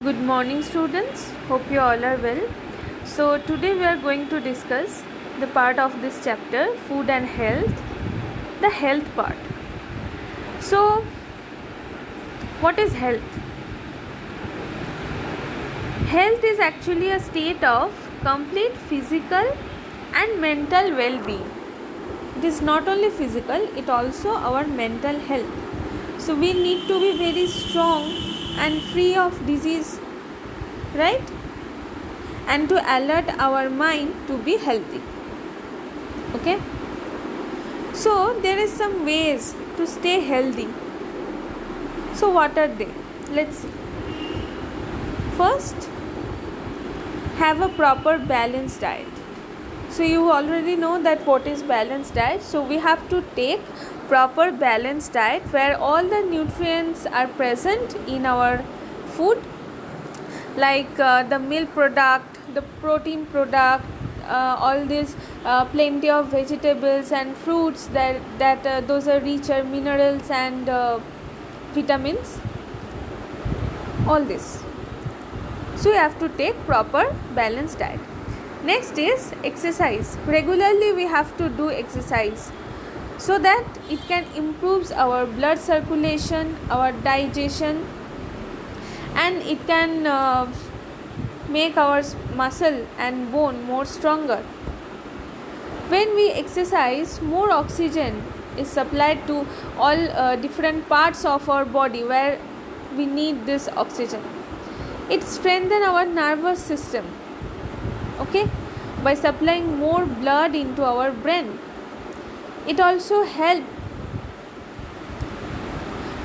Good morning, students. Hope you all are well. So, today we are going to discuss the part of this chapter, food and health, the health part. So, what is health? Health is actually a state of complete physical and mental well being. It is not only physical, it also our mental health. So, we need to be very strong and free of disease, right? And to alert our mind to be healthy. Okay, so there is some ways to stay healthy. So what are they? Let's see. First, have a proper balanced diet. So you already know that what is balanced diet. So we have to take proper balanced diet where all the nutrients are present in our food, like the milk product, the protein product, all these plenty of vegetables and fruits that those are richer minerals and vitamins, all this. So you have to take proper balanced diet. Next is exercise. Regularly we have to do exercise so that it can improve our blood circulation, our digestion, and it can make our muscle and bone more stronger. When we exercise, more oxygen is supplied to all different parts of our body where we need this oxygen. It strengthens our nervous system, okay, by supplying more blood into our brain. It also helps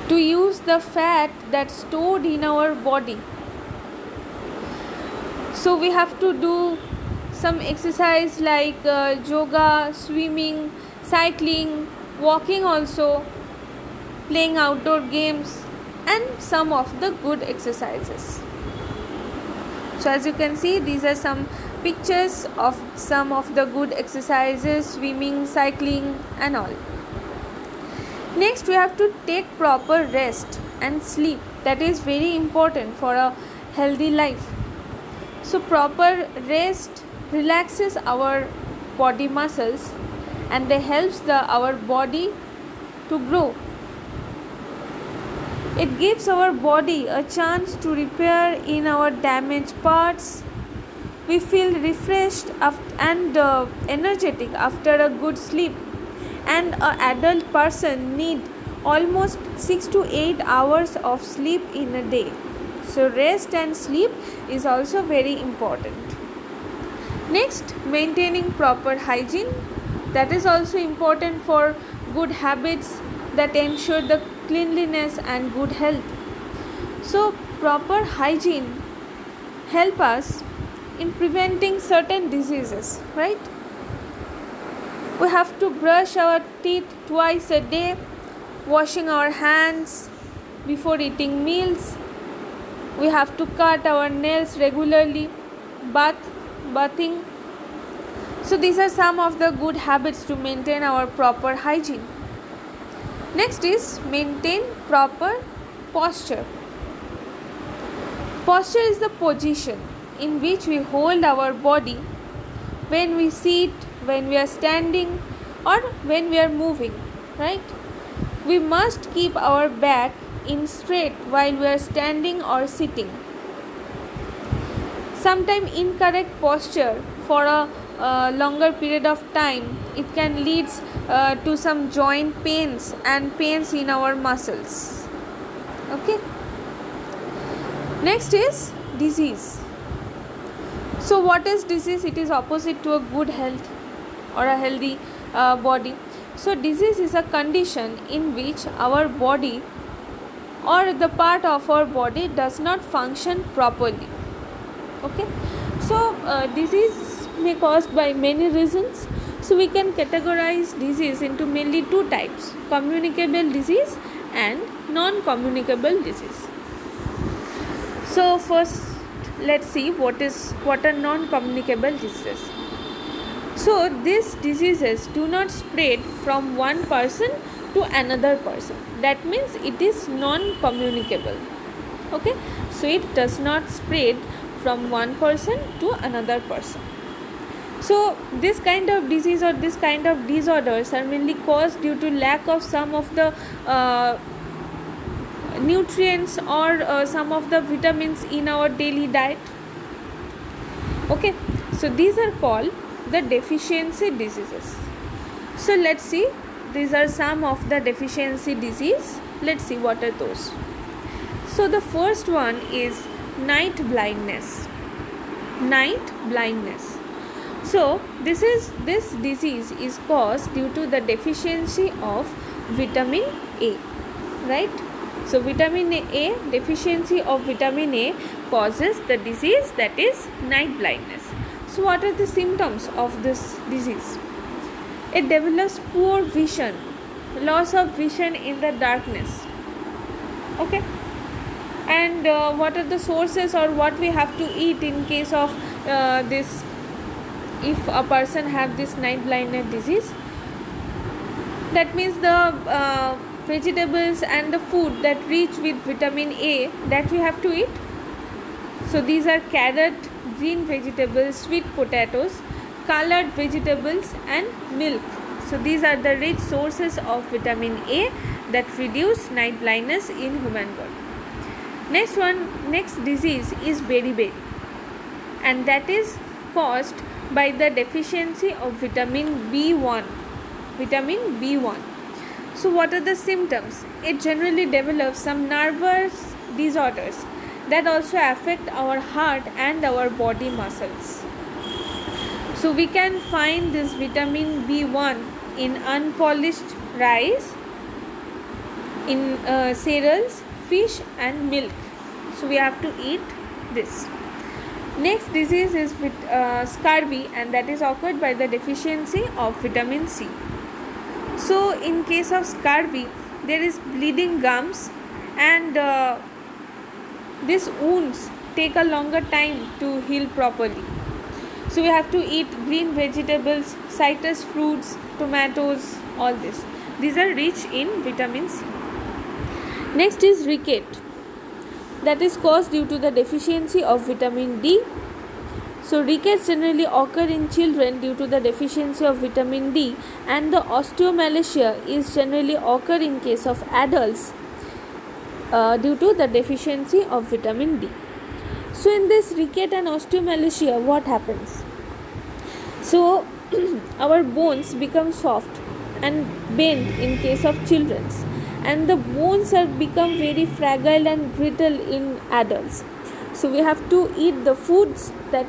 to use the fat that's stored in our body. So we have to do some exercise like yoga, swimming, cycling, walking also, playing outdoor games, and some of the good exercises. So as you can see, these are some pictures of some of the good exercises, swimming, cycling and all. Next, we have to take proper rest and sleep. That is very important for a healthy life. So proper rest relaxes our body muscles and they helps our body to grow. It gives our body a chance to repair in our damaged parts. We feel refreshed and energetic after a good sleep. And an adult person need almost 6 to 8 hours of sleep in a day. So rest and sleep is also very important. Next, maintaining proper hygiene. That is also important for good habits that ensure the cleanliness and good health. So proper hygiene help us in preventing certain diseases, right? We have to brush our teeth twice a day, washing our hands before eating meals. We have to cut our nails regularly, bathing. So these are some of the good habits to maintain our proper hygiene. Next is maintain proper posture. Posture is the position in which we hold our body when we sit, when we are standing or when we are moving, right? We must keep our back in straight while we are standing or sitting. Sometimes incorrect posture for a longer period of time, it can lead to some joint pains and pains in our muscles. Okay. Next is disease. So what is disease? It is opposite to a good health or a healthy body. So disease is a condition in which our body or the part of our body does not function properly. Okay. So disease may caused by many reasons. So we can categorize disease into mainly two types: communicable disease and non-communicable disease. So first, let's see what are non-communicable diseases. So these diseases do not spread from one person to another person. That means it is non-communicable. Okay, so it does not spread from one person to another person. So this kind of disease or this kind of disorders are mainly caused due to lack of some of the nutrients or some of the vitamins in our daily diet. Okay, so these are called the deficiency diseases. So let's see, these are some of the deficiency disease. Let's see what are those. So the first one is night blindness. Night blindness. So this disease is caused due to the deficiency of vitamin A, right? So vitamin A, deficiency of vitamin A causes the disease, that is night blindness. So what are the symptoms of this disease? It develops poor vision, loss of vision in the darkness. Okay. And what are the sources or what we have to eat in case of this, if a person have this night blindness disease? That means the vegetables and the food that rich with vitamin A that we have to eat. So these are carrot, green vegetables, sweet potatoes, colored vegetables and milk. So these are the rich sources of vitamin A that reduce night blindness in human body. Next disease is beriberi, and that is caused by the deficiency of vitamin B1. Vitamin B1. So what are the symptoms? It generally develops some nervous disorders that also affect our heart and our body muscles. So we can find this vitamin B1 in unpolished rice, in cereals, fish and milk. So we have to eat this. Next disease is with scurvy, and that is occurred by the deficiency of vitamin C. So in case of scurvy, there is bleeding gums, and these wounds take a longer time to heal properly. So we have to eat green vegetables, citrus fruits, tomatoes, all this. These are rich in vitamin C. Next is ricket, that is caused due to the deficiency of vitamin D. So rickets generally occur in children due to the deficiency of vitamin D, and the osteomalacia is generally occur in case of adults due to the deficiency of vitamin D. So in this ricket and osteomalacia, what happens? So our bones become soft and bend in case of children, and the bones are become very fragile and brittle in adults. So we have to eat the foods that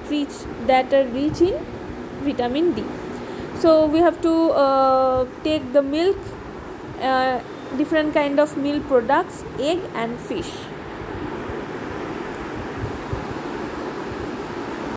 are rich in vitamin D. So we have to take the milk, different kind of milk products, egg and fish.